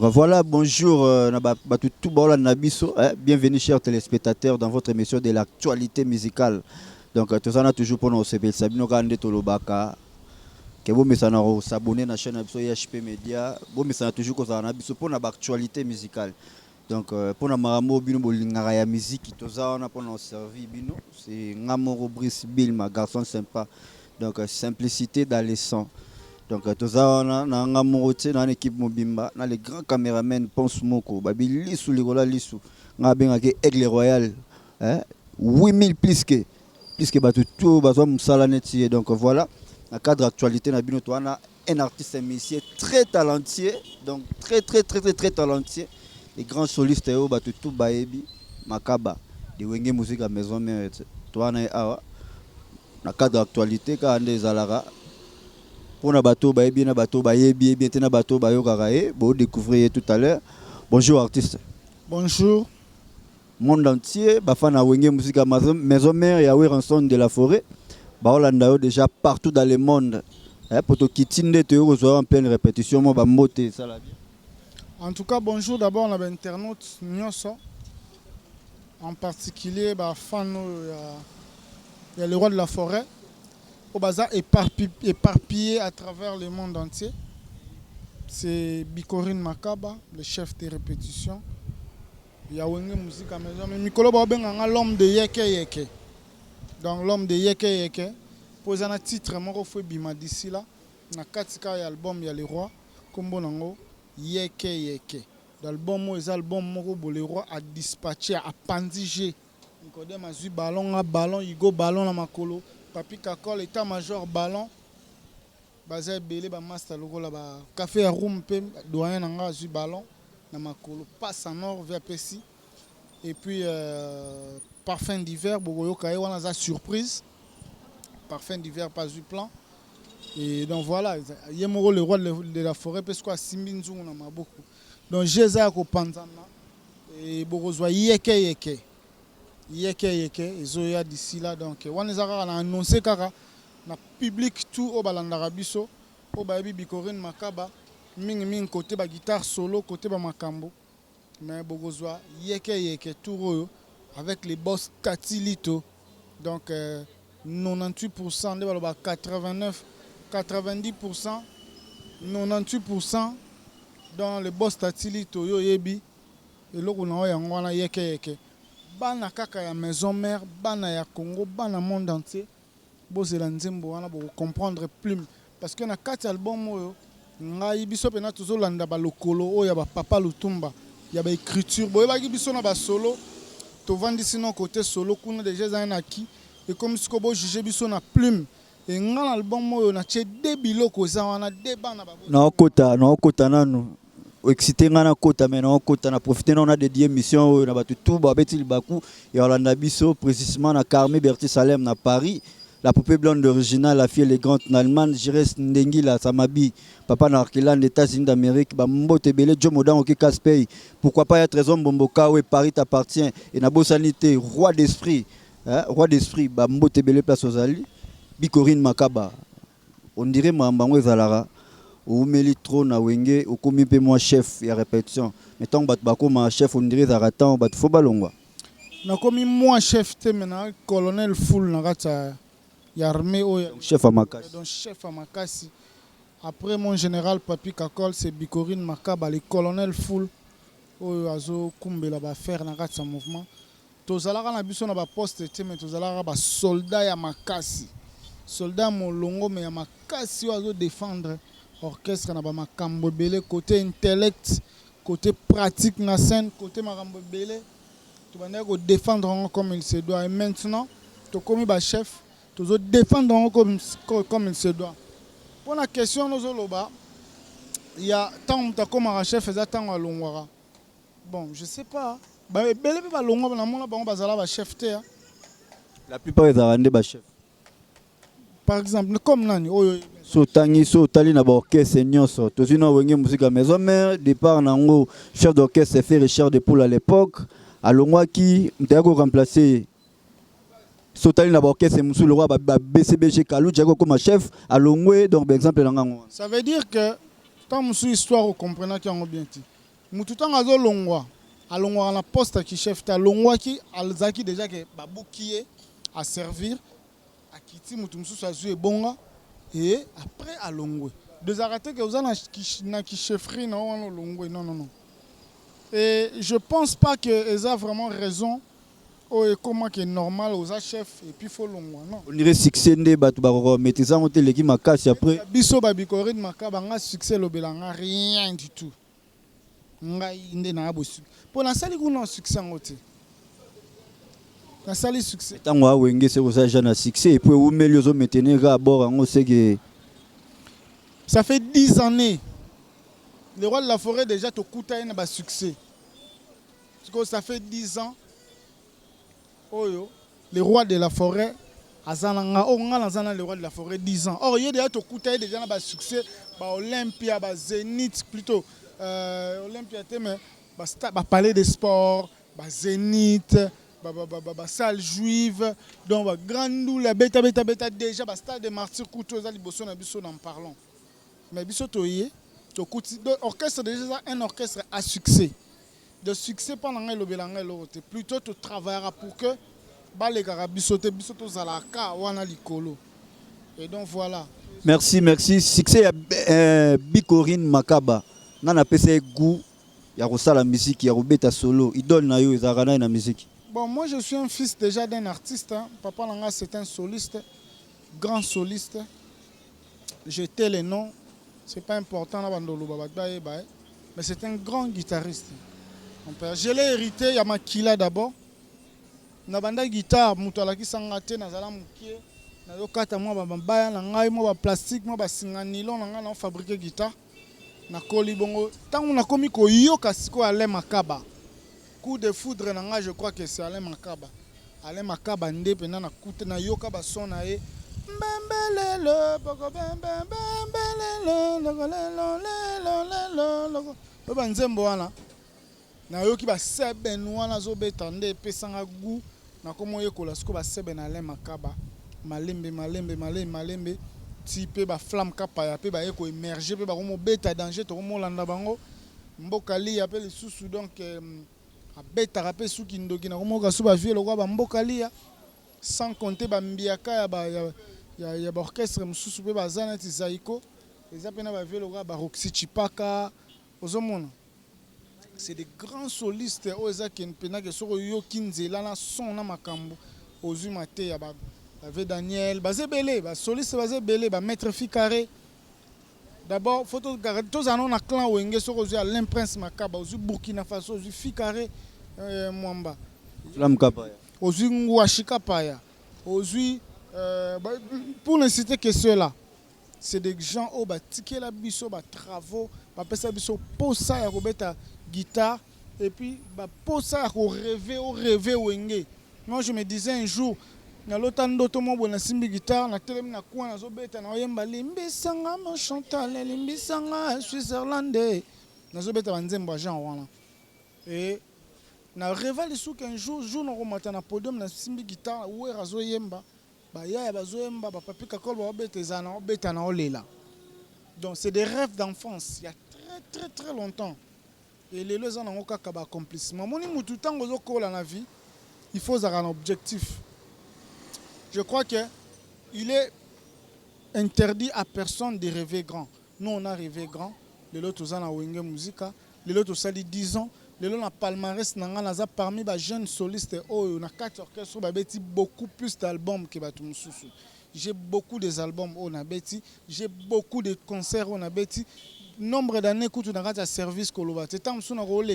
Voilà, bonjour, bienvenue chers téléspectateurs dans votre émission de l'actualité musicale. Donc, tout ça, on a toujours pour nous Sabino Kande Tolobaka, que vous s'abonner à la chaîne HP Media, vous me toujours pour l'actualité musicale. Donc, pour la maramo, bino bolingara ya musique, tout ça, on a pour nous servir bino, c'est Ngamoro Brice Bill, ma garçon sympa. Donc, simplicité dans les sons. Donc, tout ça, on a dans l'équipe Mobimba, dans les grands caméramans, Ponce Moko, Babi Lissou, Ligola Lissou, on a bien Aigle Royal, 8000 plus que tout, donc voilà, dans le cadre d'actualité, on a un artiste un musicien très talentueux, donc très talentueux, et grand soliste, tout Baebi, Makaba, de Wenge Musique à Maison Mère, toi, dans le cadre d'actualité, quand on est Zalara. Pour na bateau bayebi na bateau bayebi bien na bateau bayo karaé bon découvrir tout à l'heure. Bonjour artiste. Bonjour. Monde entier bafana wenge musique à maison mère ya ranson de la forêt. Ba Holanda déjà partout dans le monde. Pour to kitinde te en pleine répétition mo ba moté ça la bien. En tout cas bonjour d'abord on a internautes nyonso. En particulier ba fan il y a le roi de la forêt. Au bazar éparpillé à travers le monde entier. C'est Bikorine Makaba, le chef des répétitions. Il y a Wenge Musique à maison. Mais Mikolo Babenga l'homme de Yeke Yeke. Donc l'homme de Yeke Yeke. Pour un titre, moi je bima d'ici là. Dans 4 albums, il y a le roi. Comme bon Yeke Yeke. L'album, il y a l'album le roi a dispatché, a pandigé. Nikodem a eu ballon, il go ballon dans ma colo. Papi Kakol, état-major ballon. Bazé belé ba master logo là ba café à room pe doyen nanga zu ballon na makolo passe en or vers Pessi. Et puis parfum d'hiver bogoyo kaé wana za surprise. Parfum d'hiver pas du plan. Et donc voilà, Yemoro le roi de la forêt parce quoi Simbinzu on a beaucoup. Donc Jéza ko panzana et bogozwa yeke Zoya d'ici là donc on les a annoncé kaka na public tout au balandara biso au baby Bikorine Makaba ming côté ba guitare solo côté ba makambo mais bogozwa yeke tout avec les boss Katilito donc 98% de baloba 89 90% 98% dans les boss Katilito yo yebi et loko na yango wana yeke bana kaka ya maison mère bana ya Congo bana monde entier bozela nzembo wana bo comprendre plus parce que na 4 albums oyo ngai biso pena tozolanda ba lokolo oyo ya ba papa Lutumba ya ba écriture boye ba biso na ba solo to vandi sinon côté solo kuna déjà za na ki et comme ce que bo juger biso na plume et ngal album oyo na che de biloko za wana de bana ba na kota nanu excité ngana kota maintenant kota na profiter on a dédié émission na batu tout ba betil baku et Holanda biso précisément na Carmé Berti Salem na Paris la poupée blonde originale la fille élégante en Allemagne Jires Ndengila Samabi papa na Arkeland États-Unis d'Amérique ba mbote belé Jomodan OK Caspey pourquoi pas être trésor Bomboka où Paris t'appartient et na bosanité roi d'esprit ba mbote belé place aux Ali Bikorine Makaba on dirait Mambango Zalara ou meli trop na wenge ou komi pe moi chef ya répétition mais tant bat bako ma chef on dirait zaratan bat fo balongwa na komi moi chef te mena colonel full na gata ya armée o chef à Makasi donc chef à Makasi après mon général Papi Kakol c'est Bikorine Makaba le colonel full o azo kumbela ba faire na gata mouvement tozalaka na biso na ba poste te mais tozalaka ba soldat ya Makasi soldat molongo mais ya Makasi o azo défendre orchestre na ba makambo belé côté intellect côté pratique na scène côté makambo belé tu vas défendre comme il se doit et maintenant to komi ba chef tu dois défendre comme il se doit pour la question nous loba il y a tant ta comme un chef et tant longwara bon je sais pas ba belé ba longwa na mona ba bazala ba chef te la plupart des arandés ba chef par exemple comme nani oyo Sotangi Sotali na orchestre nyonso tozina wenge musique à maison mère départ nango chef d'orchestre fait Richard de Poule à l'époque alongwa ki mtako remplacer Sotali na orchestre musu le roi ba BCBG Kalou Diago comme chef alongwe donc par exemple nango ça veut dire que tant musu histoire au comprenant qui en bien ti Mututan azo longwa. Alongwa na poste qui chef ta longwa qui alzaki déjà que baboukié à servir à kiti mutumsu sa zu bonga et après à longwe. Deux arrêtés que vous avez na qui chefferie non longwe non. Et je pense pas que eza vraiment raison ou comment que normal aux chefs et puis faut longwa non. On dirait succès ndé batu ba ko metisa on te leki makasi après. Biso babikorine makaba nga succès lobelanga rien du tout. Ngai inde na bosu. Pour na sali kuna succès ngote. Na sali succès. Tango a wenge c'est pour ça jana succès et puis ou meliozo maintenir à bord on sait que ça fait 10 années. Le roi de la forêt déjà te coûte un bas succès. Parce que ça fait 10 ans. Oyo, le roi de la forêt azananga azana le roi de la forêt 10 ans. Or il déjà te coûte déjà un bas succès ba Olympia ba Zénith plutôt Olympia mais ba palais des sports, ba Zénith, ba salle juive, donc ba grandou la beta déjà ba stade de martyrs couteau za liboso na biso n'en parlons. Mais biso toyé to kuti orchestre déjà un orchestre à succès. De succès pendant le belanga l'autre plutôt tu travailleras pour que ba les biso to zalaka wana likolo. Et donc voilà. Merci succès ya Bikorine Makaba. Nana pesa goût ya la musique ya robeta solo idole na yo ezakana na musique. Bon, moi je suis un fils déjà d'un artiste. Hein. Papa Langa c'est un soliste, grand soliste. J'étais les noms, c'est pas important mais c'est un grand guitariste. Mon père, je l'ai hérité, il y a Makila d'abord. Nabanda guitare, mutalaki sangate nazala mukie. Nazo kata moi bambaya na ngai moi plastique moi singa nylon nga na fabriquer guitare. Na koli bongo tangu na komi ko yoka siko ale makaba. Coup de foudre nanga je crois que c'est Alain Makaba. Alain Makaba ndé pena na kute na yoka ba son na e mbembelelo boko bembembelelo lo ba nzembo wana na yoki ba sebe wana zo beta ndé pesanga gu na komo yekola siko ba sebe na Alain Makaba malembe type ba flamme kapaya pe ba eko émerger pe ba komo beta danger to komo landa bango mbokali appelle sous donc beta rapé sous kindoki na komoka sous ba vie le roi ba mbokalia sans compter ba mbiaka ya ba orchestre mususu pe bazana ti zaiko les apena ba vie le roi ba Roxy Chipaka ozomona c'est des grands solistes oza ken pena ke soko yo kinzela na son na makambo ozu mate ya ba avec Daniel bazebele ba soliste bazebele ba maître Ficaré. D'abord, il faut que tous les clan Wenge soient Alain Prince Makaba, aux Burkina Faso, aux Ficaré Mwamba, aux Ngouachika Paya, aux pour ne citer que ceux-là, c'est des gens qui ont bâti la biso, travaux, biso pour ça ya robeta guitare et puis pour ça ya rêver Wenge. Moi je me disais un jour na lotando to mo bona simbi guitare na telemi na kwa na zo beta na oyemba limbisanga mon Chantal limbisanga Switzerland na zo beta banzembo Jean wana et na rêve sou qu'un jour na komata na podium na simbi guitare we razo yemba ba ya bazo yemba ba papi kakol ba beta na olela. Donc c'est des rêves d'enfance il y a très longtemps et les gens n'ont aucun accomplissement moni mutu tango zo kola na vie il faut avoir un objectif. Je crois qu'il est interdit à personne de rêver grand. Nous, on a rêvé grand. Les autres, on a Wenge Musica. Les autres, on a 10 ans. Les autres, on a palmarès. Parmi les jeunes solistes, on a 4 orchestres. On a beaucoup plus d'albums que Batumsusu. J'ai beaucoup d'albums. J'ai beaucoup de concerts. On a nombre d'années que on a service. C'est tant que on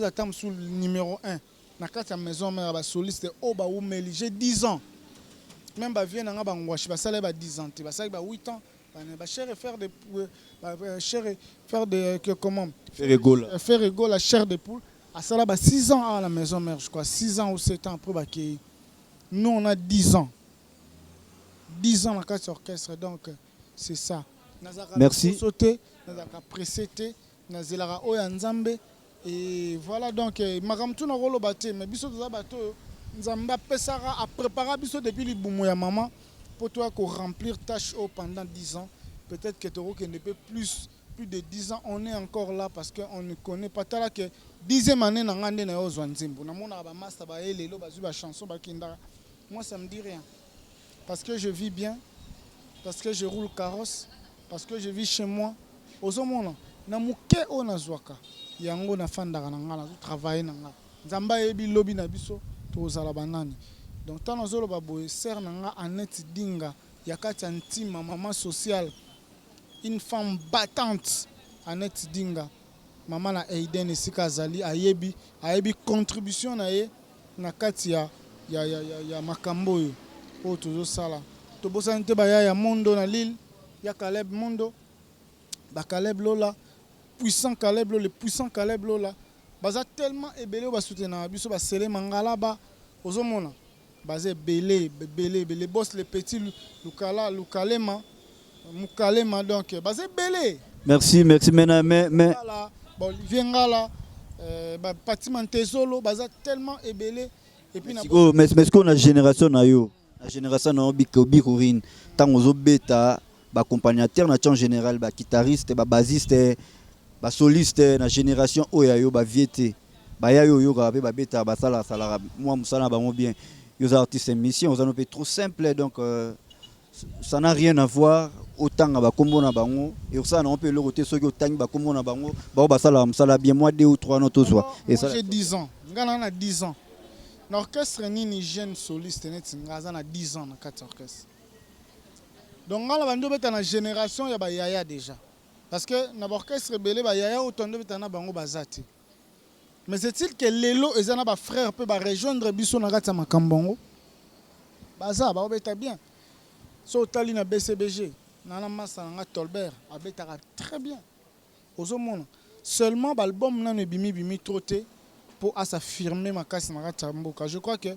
a numéro 1. Dans la maison, on a soliste. J'ai 10 ans. Même ba vie nanga bangwashi ba sala ba 10 ans, ba sala ba 8 ans, ba cher faire de comment faire égaux la chair de poule à sala ba 6 ans à la maison mère je crois 6 ans ou 7 ans après ba qui nous on a 10 ans. 10 ans dans quatre orchestre donc c'est ça. Merci. Sauter, nazaka précéder, nazelaka oya nzambe et voilà donc makamtu na rolo baté mais biso za bato Nzamba Pesara a préparé depuis le boumou ya maman pour toi qu'on remplir tâche pendant 10 ans. Peut-être que tu ne peux plus plus de 10 ans, on est encore là parce qu'on ne connaît pas. Tala que 10e année, on a un Zwanzimbo. On a un master, une chanson, moi ça me dit rien. Parce que je vis bien, parce que je roule carrosse, parce que je vis chez moi. Aux hommes, na muke on a zwaka. Yango na fandaka na ngala, travailler na ngala. Nzamba ebi lobby na biso, to zala banani. Donc tant nazolo ba boye ser na nga Annette Dinga, yakati antima maman sociale. Une femme battante, Annette Dinga. Maman na Aiden esika azali ayebi contribution na ye na kati ya makambo yo. O tozo sala. To bosana te ba ya Mondo na Lille, ya Caleb Mondo. Ba Caleb Lola, puissant Caleb Lola, le puissant Caleb Lola. Baza tellement ebele ba soutenir biso ba sele mangala ba ozomona. Baza belé boss les petits Lukalema Mukalema donc baza belé. Merci maintenant mais Olivier Ngala Patima Tezolo baza tellement ebele et puis mais est-ce qu'on a génération na yo la génération na Bikorine tant ozo beta ba accompagnateur na en général ba guitariste ba bassiste ba soliste na génération oyo ba viete ba yo ka ba beta ba sala moi musala ba bien yo artistes émission on a trop simple donc ça n'a rien à voir autant ba kombo na bango et ça on peut le côté ceux qui autant ba kombo na bango ba sala bien moi 2 ou 3 notes soit et ça j'ai 10 ans ngana na 10 ans l'orchestre ni jeune soliste net ngaza na 10 ans na 4 orchestre donc ngala bando beta na génération ya ba yaya déjà parce que na orchestre belé ba yaya autant beta na bango bazati mais c'est-il que lelo ezana ba frère peut ba rejoindre biso na kati makambongo baza ba beta bien so tali na BCBG nana massa na Tolbert abetaka très bien ozomona seulement l'album na ne bimi troté pour s'affirmer makasi na kati mboka je crois que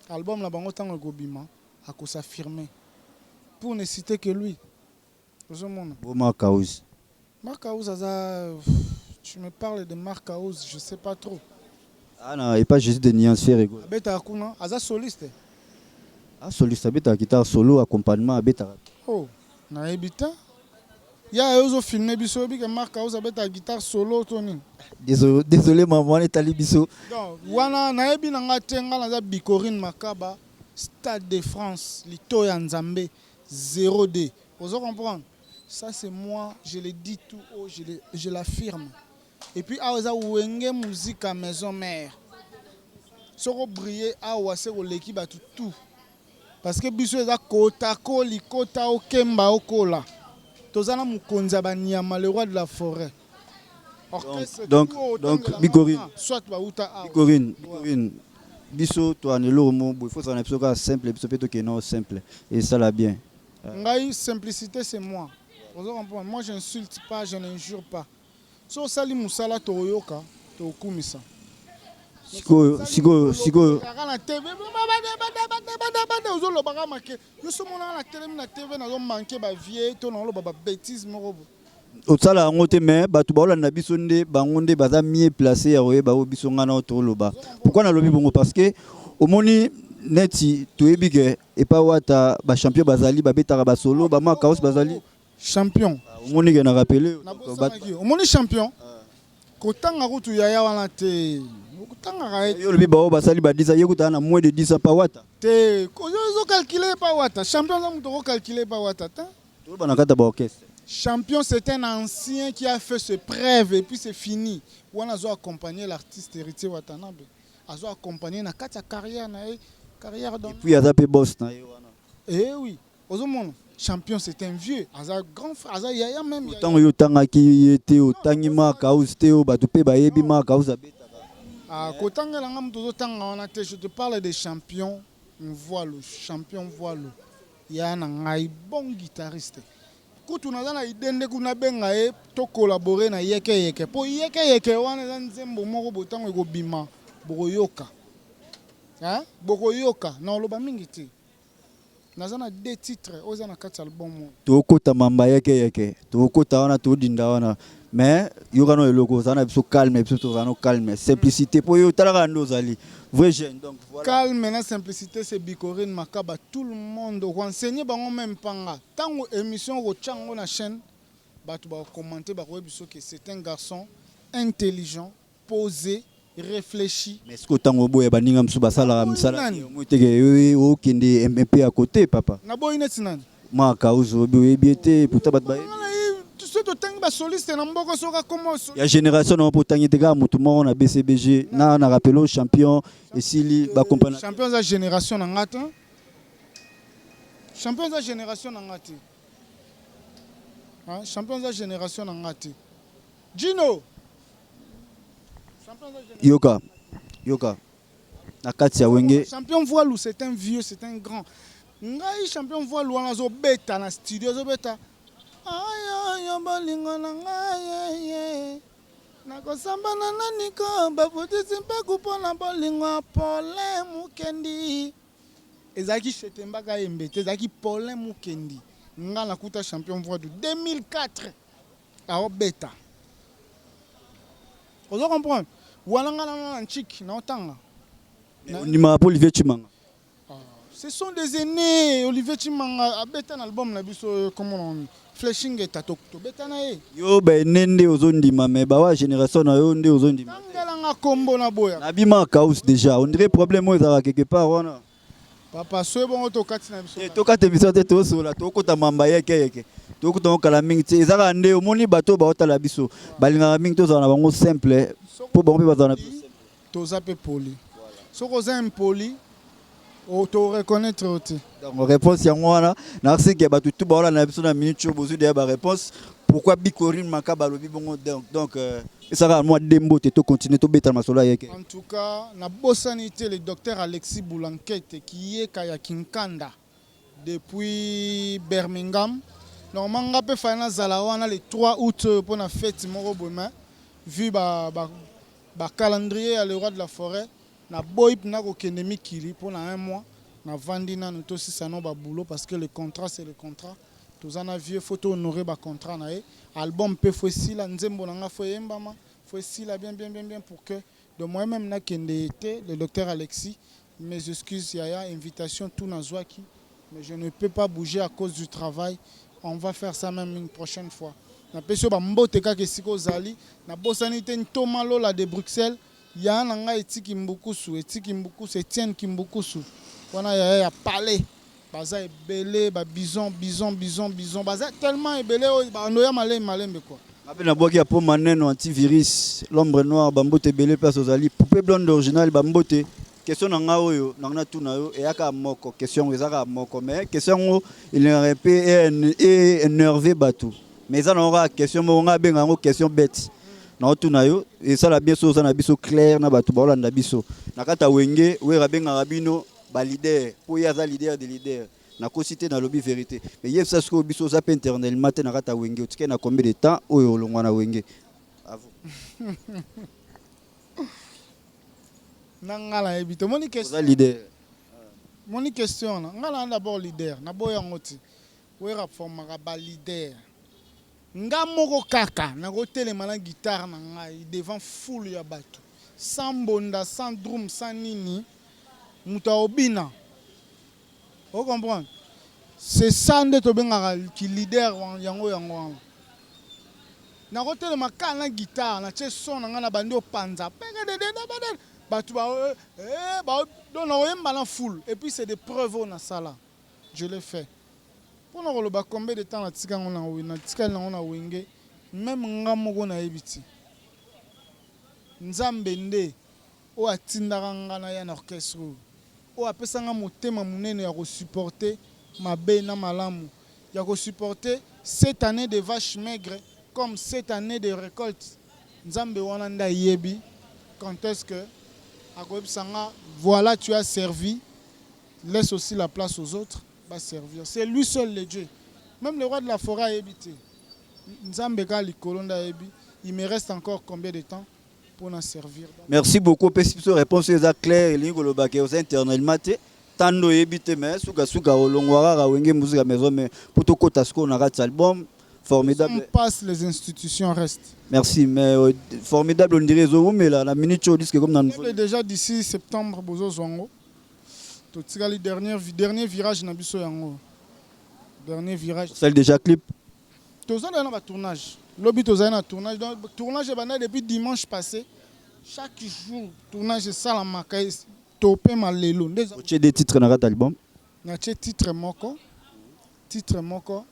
album la bango tango gobima a ko s'affirmer pour ne citer que lui ozomona Mark House aza tu me parles de Mark House je sais pas trop ah non et pas juste de nuances faire abeta kuna aza soliste soliste abeta guitare solo accompagnement abeta oh na ebita ya ozo filmer biso bi que Mark House abeta guitare solo toni désolé maman est ali biso donc wana na ebi na ngatenga na za Bikorine Makaba Stade de France lito ya Nzambe 0D ozo comprendre ça c'est moi je le dis tout haut je l'affirme et puis aza wenge musique à maison mère soko briller awa c'est l'équipe à tout parce que biso eza kota ko likota okemba okola tozana mukonza banyama le roi de la forêt donc Bikorine soit ba uta Bikorine biso to anelo mo il faut ça na biso ka simple biso peto que non simple et ça la bien ngai simplicité c'est moi moi j'insulte pas je n'injure pas so sali musala toyoka to kumisa Siko na TV ozolo baka make yo so mona na télé na TV na zo manquer ba vieille to na lo ba bêtise moko otala ngote mais batu ba na biso nde bango nde baza mieux placé ya oyeba o biso ngana to loba pourquoi na lobi bongo parce que omoni neti toyebi ke et pas wata ba champion bazali ba betaka ba solo ba Mark House bazali champion omoni ke na rappeler omoni champion kotanga kutu yaya wana te yo lobi ba basali ba 10 yekuta na moins de 10 pa wata te ko zo calculer pa wata champion za muto ko calculer pa wata ta to bana kata ba orchestre champion c'est un ancien qui a fait ses preuves et puis c'est fini on a accompagné l'artiste héritier Watanabe a accompagné na kata carrière na carrière dans et puis azape boss na yo wana oui ozomona champion c'est un vieux aza grand frère aza yaya même tant yo tanga ki était otangi Mark House te o batu pe ba yebi Mark House abeta kotanga la ngam tozo tanga wana te je te parle des champions voile champion voile ya na ngai bon guitariste kutu na na idende kuna benga to collaborer na yeke po yeke wana za nzembo moko botango ekobima bokoyoka bokoyoka na oloba mingi te nazana 2 titres oza na 4 albums tokota mamba yeke tokota wana todinda wana mais yokano eloko zana biso calme biso tozana calme simplicité po yo talaka ndozali vrai jeune donc voilà calme na simplicité c'est Bikorine Makaba tout le monde renseigner bango même panga tango émission ko chango na chaîne bato ba commenter ba biso que c'est un garçon intelligent, posé, réfléchi. Mais est-ce que tango boye baninga msu basala misala mo teke o kende MP à côté papa. Na boy net nan. Ma kauzo boye biete puta bat baye. Tu sais to tang ba soliste na mboko soka comme Ya génération na potangi teka mutu mo na BCBG na rappelo champion et sili ba compagnie. Champion de la génération na ngata. Champion de la génération na ngati. Hein, champion de la génération na ngati. Gino. Yoka. Yoka. Na kati ya wenge. Champion voilou, c'est un vieux, c'est un grand. Ngai champion voilou na zo beta na studio zo beta. Ay ay balinga na ngai. Na ko samba na nani ko babuti simpa kupona balinga Paulin Mukendi. Ezaki Chetembaka Embete, ezaki Paulin Mukendi. Nga na kuta champion voilou 2004. A beta. Vous comprenez? Olivier Chimanga. Ce sont des aînés. Olivier Chimanga a bêté un album comment on Flashing et Tato. Yo ben nende ozondima mais bawa génération na yo nde ozondima. Ngala combo na boya. Nabima kaus déjà. On dirait problème moi ça quelque part wana. Papa so bon to kati na biso. To kati biso te to so la to kota mamba yeke. To kota kala mingi te ezaka nde omoni bato ba otala biso. Balinga mingi to za na bango simple. Pour bon ba za na to zape poli. So ko za impoli auto reconnaître oti. Donc réponse yango wana na c'est que bato tout ba ola na biso na minute bozu de ba réponse pourquoi Bikorine makaba lobi bongo donc ça va moi dembo te to continuer to beta masola yeke. En tout cas, na bossanité le docteur Alexis Boulanquette qui est kaya Kinkanda depuis Birmingham. Normalement on peut faire na zalawana le 3 août pour la fête moko boma vu ba calendrier à le roi de la forêt na boy na ko kendemi kili pour un mois na vandina nous aussi ça non ba boulot parce que le contrat c'est le contrat. Tous en vieux photo honorer ba contrat na album pe faut si la nzembo na nga faut yembama faut si la bien pour que de moi-même na kende été le docteur Alexis mes excuses yaya invitation tout na zwaki mais je ne peux pas bouger à cause du travail on va faire ça même une prochaine fois na peso ba mbote ka ke siko zali na bosanité ntoma lola de Bruxelles ya na nga etiki mbukusu Etienne Kimbukusu wana ya parler baza ebele ba bison baza tellement ebele ba noya malembe quoi Après na boki ya po maneno antivirus l'ombre noire bambote ebele place aux ali poupée blonde originale bambote question na nga oyo na tuna yo eyaka moko question ezaka moko mais question il est répé et énervé batou mais ça na question mo nga benga ngo question bête na tuna yo et ça la bien chose na biso clair na batou ba olanda biso na kata wenge we rabenga rabino ba leader pour y avoir leader de leader na ko cité na lobby vérité mais yef ça ce que biso za internel matin na kata wenge o tike na combien de temps oyo longwa na wenge à vous nangala ebito moni question leader moni question na ngala d'abord leader na boya ngoti we rap forma ba leader nga moko kaka na ko telema na guitare na ngai devant foule ya bato sans bonda sans drum sans nini muta obina. Vous comprenez? C'est ça nde to benga ki leader yango. Na ko telema ka na guitare na che son na ngana bandi opanza. Batu ba don na oyemba na foule et puis c'est des preuves na sala. Je l'ai fait. Pour na ko ba combien de temps na tika ngona na tika na wenge même ngamoko na ebiti. Nzambe nde o atindaka ngana ya na orchestre. O apesanga motema munene ya ko supporter mabe na malamu. Ya ko supporter cette année de vaches maigres comme cette année de récolte. Nzambe wana nda yebi quand est-ce que Akoebsanga voilà tu as servi laisse aussi la place aux autres va servir. C'est lui seul le Dieu. Même le roi de la forêt a habité. Nzambe ka likolo nda yebi. Il me reste encore combien de temps pour en servir. Merci beaucoup. Pesipso réponse est claire. Il y a aux internels maté. Tando ebite mais suka olongwara wenge musique maison mais pour tout côté ce qu'on a raté album formidable. On passe les institutions restent. Merci mais formidable on dirait zo mais la minute au disque comme dans déjà d'ici septembre bozo zongo. To tika le dernier virage na biso yango. Dernier virage. Celle déjà clip. Tous on a un tournage. Lobby tous un tournage. Donc tournage est depuis dimanche passé. Chaque jour tournage ça la macaille topé malelo. Tu as des titres dans votre album? Na titre moko. Titre moko.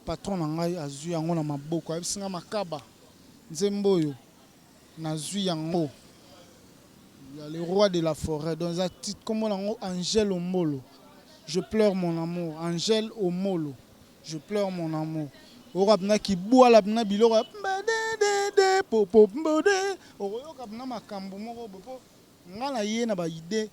Patron nangai azui yango na maboko. Abisinga makaba. Nzemboyo. Na zui yango. Il y a le roi de la forêt. Dans un titre comme on Angèle Omolo. Je pleure mon amour. Angèle Omolo. Je pleure mon amour. Orabna qui boit la bna biloro. Mbade popo mbode. Oroyoka bna makambo moko bopo. Ngana ye na ba idée.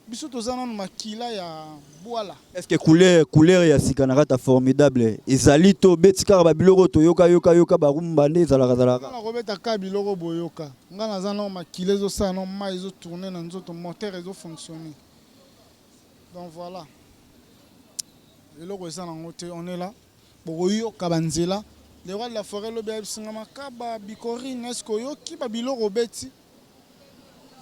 Biso tozana makila ya boala. Est-ce que couleur ya sikanarata formidable ezali to betika ba biloro to yoka barumba nde zalaka. Na robeta ka biloro boyoka. Ngana zana makila ezo sa no ma ezo tourner na nzoto moteur ezo fonctionner. Donc voilà. Et le roi on est là. Boyo kabanzela. Le roi de la forêt le bébé singama kaba bikorine est-ce que yo ki ba biloro beti?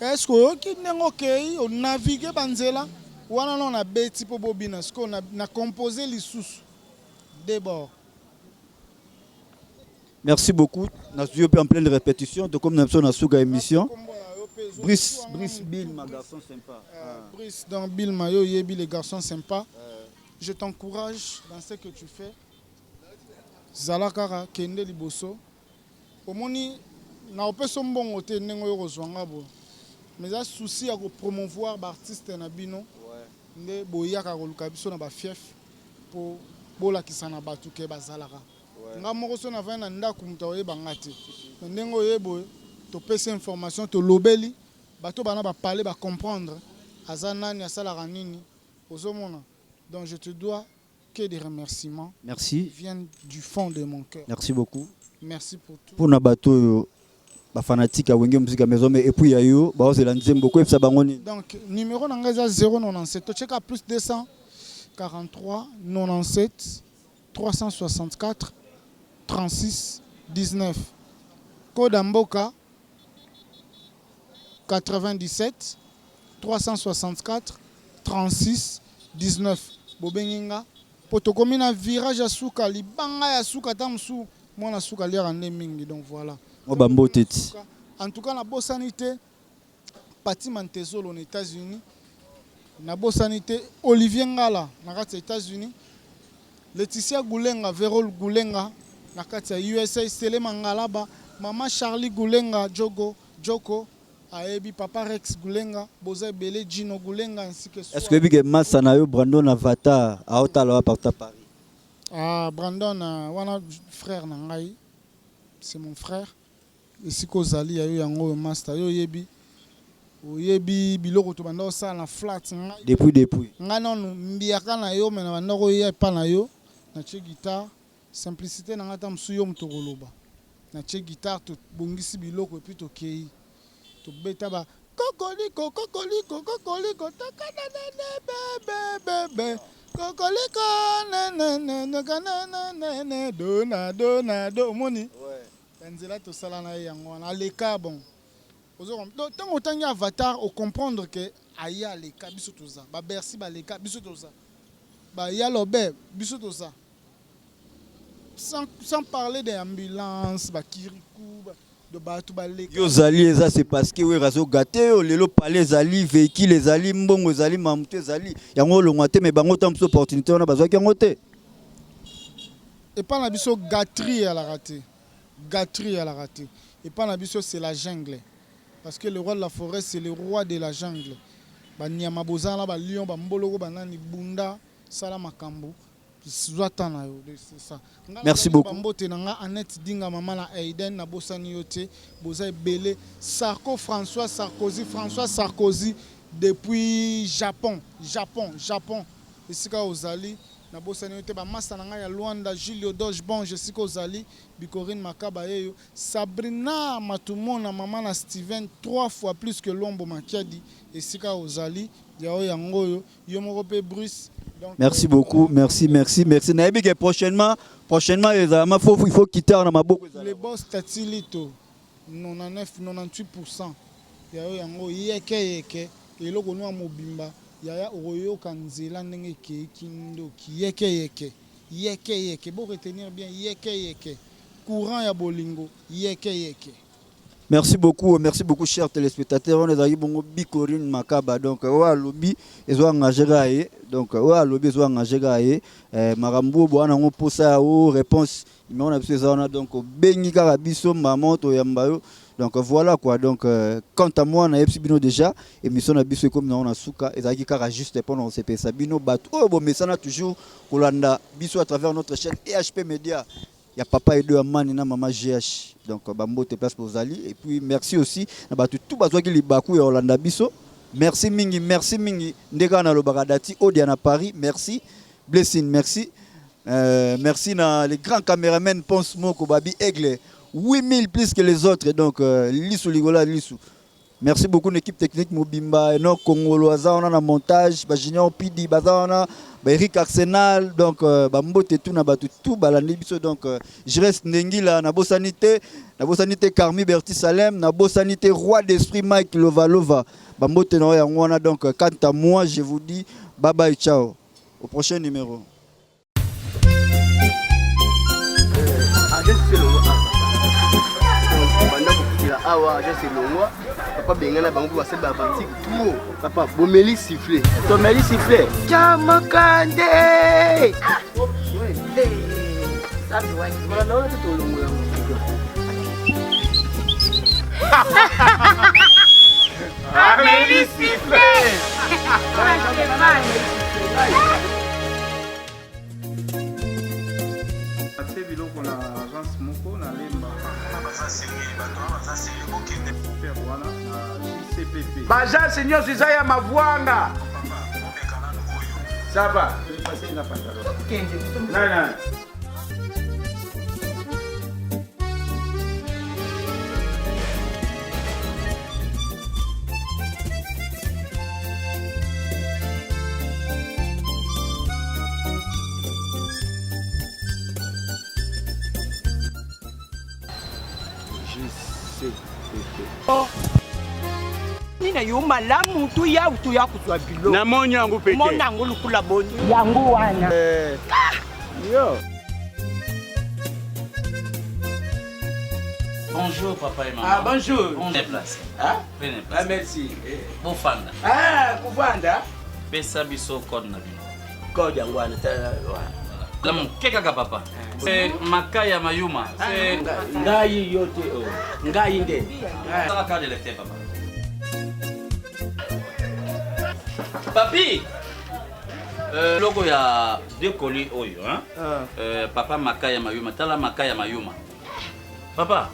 Est-ce que yo ki nengo kei on navigue banzela? Wana non na beti po bobina est-ce qu'on a composé les sous des bords. Merci beaucoup. Nous sommes en pleine répétition de comme nous sommes dans la émission. Brice Bill, ma garçon sympa. Brice dans Bill Mayo yebi les garçons sympas. Je t'encourage dans ce que tu fais. Zalakara kende liboso. Omoni na opeso mbongo te nengo yo kozwanga bo. Mais ça souci à promouvoir l'artiste na bino. Nde boyaka koluka biso na ba fief pour bola kisana batu ke bazalaka. Nga moko so na va na ndako muta oyeba ngate. Ndengo yebo to pesa information to lobeli bato bana ba parler ba comprendre azanani asalaka nini ozomona. Donc je te dois que des remerciements. Merci. Viennent du fond de mon cœur. Merci beaucoup. Merci pour tout. Pour na bato ba fanatique à wenge musique maison mais et puis yayo ba c'est la nzembo beaucoup et ça bangoni. Donc numéro n'engage 097 to check à plus 243 97 364 36 19. Code Mboka 97 364 36 19. Bobenginga potokomina virage à souka libanga ya souka tamsu mona souka lira mingi donc voilà. En tout cas la bossanité Pati Mantezolo aux États-Unis, la bossanité Olivier Ngala aux États-Unis, Laetitia Goulenga Verol Goulenga nakati USA Selema Ngalaba, maman Charlie Goulenga Joko Aebi Papa Rex Goulenga, Boza Bele Gino Goulenga ainsi que est-ce que big massa na yo Brandon Avatar à Ottawa par Paris? Ah Brandon wana frère na ngai, c'est mon frère. Ici kozali ya yo yango master yo yebi biloko to banda osala na flat depuis nga non mbiaka na yo mena banda ko ye pa na yo na che guitare simplicité na ngata msu yo mto koloba na che guitare to bongisi biloko epi to kei to beta ba kokoliko takana bebe kokoliko na dona moni nzela to sala na yango na leka bon tant autant y avatar au comprendre que aya leka biso toza ba bercy ba leka biso toza ba ya lobe biso toza sans parler des ambulances ba kirikou de batu ba leka yo zali eza c'est parce que we razo gâté lelo palais zali véhicule zali mbongo zali mamuté zali yango longwa te mais bango tam opportunité on a besoin yango te et pas na biso gâterie à la raté. Gâterie à la raté. Et pas la biso c'est la jungle. Parce que le roi de la forêt c'est le roi de la jungle. Ba nyama bozala ba lion ba mboloko ba nani bunda sala makambo. Zwatana yo c'est ça. Merci beaucoup. Mbote nanga Annette Dinga mama na Aiden na bosani yote boza belé François Sarkozy depuis Japon. Et c'est quand ozali na bosani yote ba masa nanga ya Luanda Julio Doge bon je sais kozali Bikorine Makaba yeyo Sabrina Matumona maman na Steven 3 fois plus que Lombo Makiadi et sika ozali yao yangoyo yo moko pe Bruce. Merci beaucoup, merci. Naïbi que prochainement il faut quitter na maboko. Les boss tatilito 99-98% yao yango yeke eloko no mobimba yaya oyo kanzela ndenge ke kindo yeke yeke. Bon retenir bien yeke. Courant ya bolingo yeke. Merci beaucoup, chers téléspectateurs. On est allé bon Bicorine Makaba, donc ouais lobby ils ont engagé gaé, donc ouais lobby ils ont engagé gaé. Marambo boana on pose ça aux réponses. Mais on a besoin ça donc bengi karabiso maman to yambayo. Donc voilà quoi. Donc quant à moi on a bino déjà émission na biso comme on a souka et ça qui kara juste pendant CP Sabino bat. Oh bon mais ça na toujours kolanda biso à travers notre chaîne EHP Média. Il y a papa et deux amani na maman GH. Donc bambo te place pour Zali et puis merci aussi na batu tout bazwa ki libaku ya Olanda biso. Merci mingi ndeka na lobaradati Odia na Paris, merci Blessing, merci. Merci na les grands caméramans Ponce Moko Babi Aigle 8000 plus que les autres donc Lissou Ligola Lissou. Merci beaucoup l'équipe technique Mobimba et non Congoloisa on a montage ba Junior Pidi bazana ba Eric Arsenal donc bambote tout na batu tout balandi biso donc je reste Ndengila na bosanité Carmi Berti Salem na bosanité roi d'esprit Mike Lovalova bambote na ya ngwana donc quant à moi je vous dis bye bye ciao au prochain numéro. Awa je longwa papa bengana bango ba seba batik tout papa bomeli siffler tomeli siffler chamakande sabi wani bala na wote to longwa ameli siffler ate biloko na agence moko na lemba bajasi nyonso eza ya mavwanga saba nina yo malamu tu ya kuzwa bilo na monyo yangu peke mona yangu lukula boni yangu wana yo. Bonjour papa et maman. Ah bonjour. Prenez place. Ah? Prenez place. Ah merci. Bofanda. Ah kuvanda. Pesa biso code na bino. Code yangu ana Lamu keka papa. C'est Makaya Mayuma. C'est ngai yote o. Ngai nde. ça carte de lecteur papa. Papi. Logo ya deux colis oyo hein. Papa Makaya Mayuma, tala Makaya Mayuma. Papa,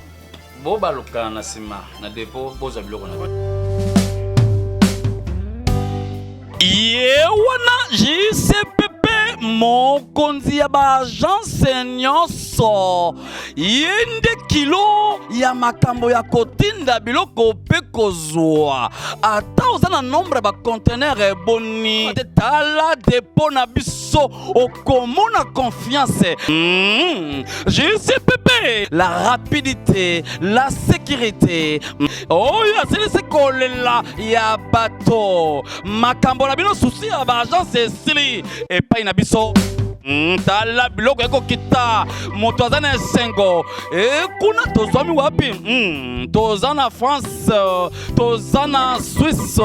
boba loka na sima na dépôt boza biloko na. Yewana JCPP mokonzi ya ba agence nyonso yende kilo ya makambo ya kotinda biloko pe kozwa ata oza na nombre ba conteneur eboni tala dépôt na biso okomona confiance. JCPP la rapidité, la sécurité. Oh ya c'est kolela ya bato makambo na bino souci ya ba agence esili epai na biso tala biloko eko kita moto aza na esengo kuna tozwami wapi toza na France toza na Suisse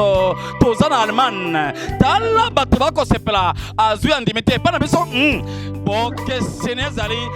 toza na Allemagne tala bato bakosepela azwi andimi te epai na biso bokesene ezali